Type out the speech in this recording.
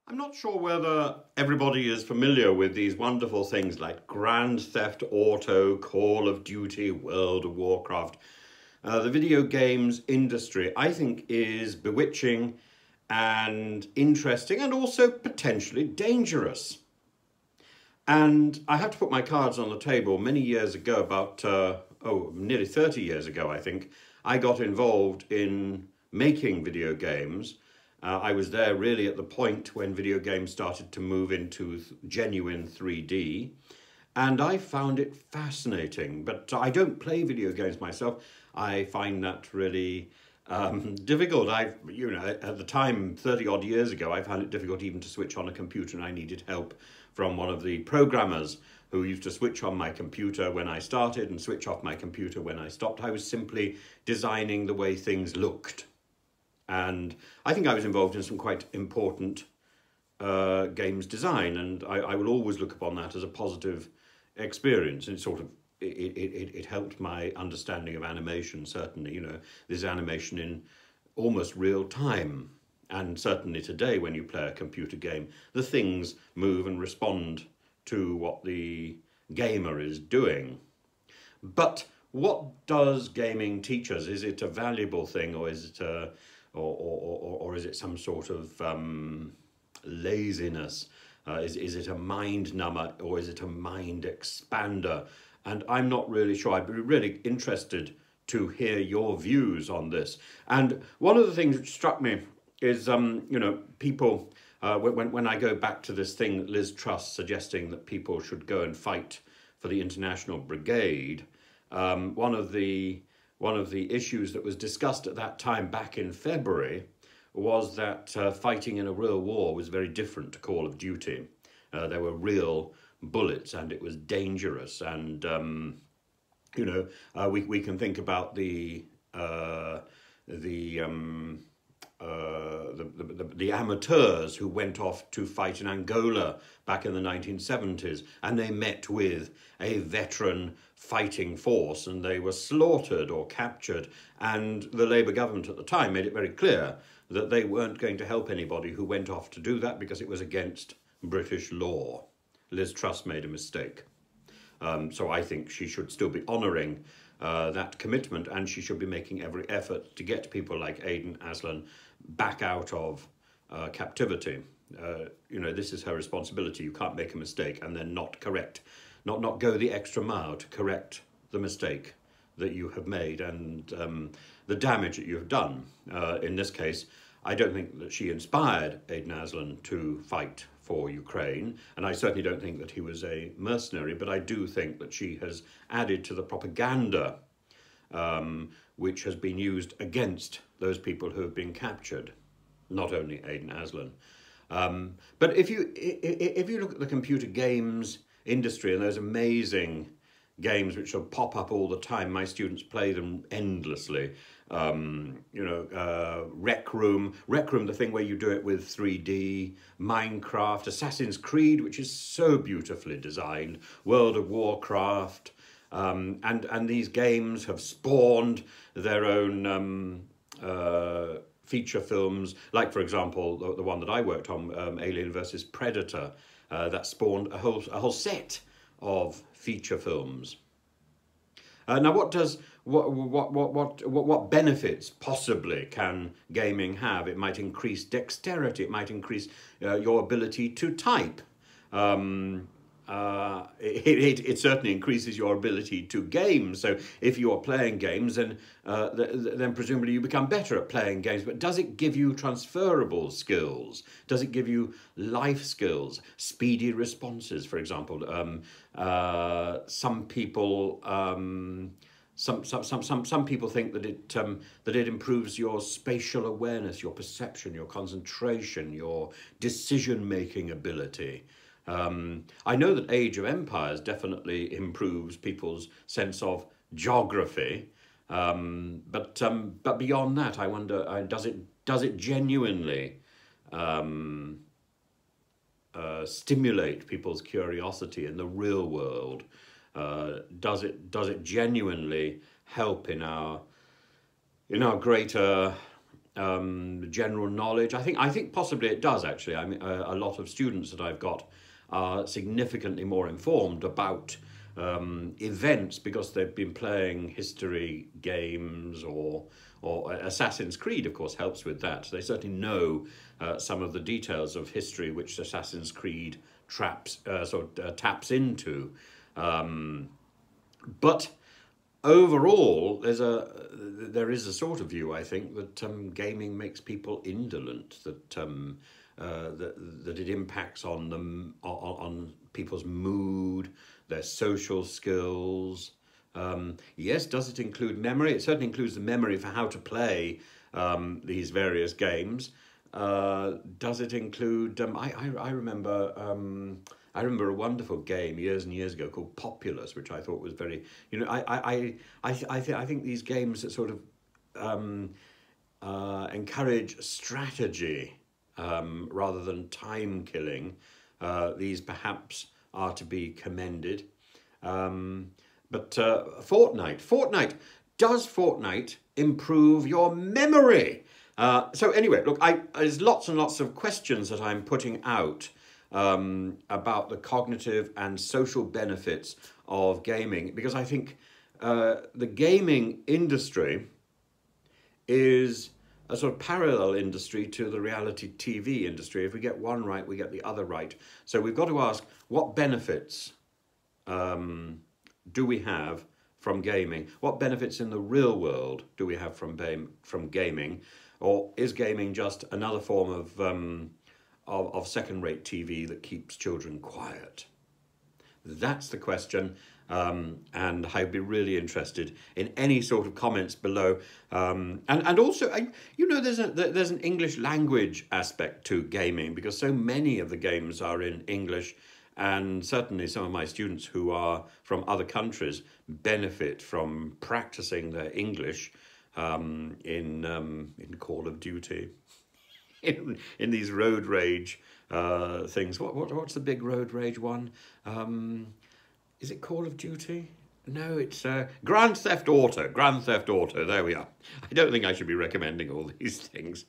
I'm not sure whether everybody is familiar with these wonderful things like Grand Theft Auto, Call of Duty, World of Warcraft. The video games industry, I think, is bewitching and interesting and also potentially dangerous. And I have to put my cards on the table. Many years ago, about, nearly 30 years ago, I think, I got involved in making video games. I was there really at the point when video games started to move into genuine 3D, and I found it fascinating. But I don't play video games myself. I find that really difficult. At the time, 30 odd years ago, I found it difficult even to switch on a computer, and I needed help from one of the programmers who used to switch on my computer when I started and switch off my computer when I stopped. I was simply designing the way things looked. And I think I was involved in some quite important games design, and I will always look upon that as a positive experience. And it helped my understanding of animation, certainly. You know, there's animation in almost real time. And certainly today, when you play a computer game, the things move and respond to what the gamer is doing. But what does gaming teach us? Is it a valuable thing, or is it or is it some sort of laziness? Is it a mind number, or is it a mind expander? And I'm not really sure. I'd be really interested to hear your views on this. And one of the things which struck me is, people, when I go back to this thing, Liz Truss suggesting that people should go and fight for the International Brigade, one of the issues that was discussed at that time back in February was that fighting in a real war was very different to Call of Duty. There were real bullets, and it was dangerous. And we can think about the amateurs who went off to fight in Angola back in the 1970s, and they met with a veteran fighting force, and they were slaughtered or captured, and the Labour government at the time made it very clear that they weren't going to help anybody who went off to do that because it was against British law. Liz Truss made a mistake. So I think she should still be honouring that commitment, and she should be making every effort to get people like Aden Aslan back out of captivity. This is her responsibility. You can't make a mistake and then not correct, not go the extra mile to correct the mistake that you have made and the damage that you have done. In this case, I don't think that she inspired Aden Aslan to fight for Ukraine, and I certainly don't think that he was a mercenary, but I do think that she has added to the propaganda which has been used against those people who have been captured, not only Aden Aslan. But if you look at the computer games industry and those amazing games which will pop up all the time, my students play them endlessly. Rec Room, the thing where you do it with 3D, Minecraft, Assassin's Creed, which is so beautifully designed, World of Warcraft, and these games have spawned their own feature films, like, for example, the one that I worked on, Alien versus Predator, that spawned a whole set of feature films. Now, what benefits possibly can gaming have? It might increase dexterity. It might increase your ability to type. It certainly increases your ability to game. So if you are playing games, then presumably you become better at playing games. But does it give you transferable skills? Does it give you life skills, speedy responses, for example? Some people think that it improves your spatial awareness, your perception, your concentration, your decision-making ability. I know that Age of Empires definitely improves people's sense of geography, but beyond that, I wonder, does it genuinely stimulate people's curiosity in the real world? Does it genuinely help in our greater general knowledge. I think possibly it does actually. I mean, a lot of students that I've got are significantly more informed about events because they've been playing history games, or Assassin's Creed, of course, helps with that. They certainly know some of the details of history which Assassin's Creed taps into. But overall, there is a sort of view, I think, that gaming makes people indolent, that it impacts on them, on people's mood, their social skills. Yes, does it include memory? It certainly includes the memory for how to play these various games. Does it include? I remember. I remember a wonderful game years and years ago called Populous, which I thought was very. You know, I think these games that sort of encourage strategy rather than time killing. These perhaps are to be commended. But Fortnite, does Fortnite improve your memory? So anyway, look, there's lots and lots of questions that I'm putting out about the cognitive and social benefits of gaming, because I think the gaming industry is a sort of parallel industry to the reality TV industry. If we get one right, we get the other right. So we've got to ask, what benefits do we have from gaming? What benefits in the real world do we have from gaming? Or is gaming just another form of second-rate TV that keeps children quiet? That's the question, and I'd be really interested in any sort of comments below. And also, you know, there's an English language aspect to gaming, because so many of the games are in English, and certainly some of my students who are from other countries benefit from practicing their English in Call of Duty, in these road rage things. What's the big road rage one? Is it Call of Duty? No, it's Grand Theft Auto. Grand Theft Auto. There we are. I don't think I should be recommending all these things.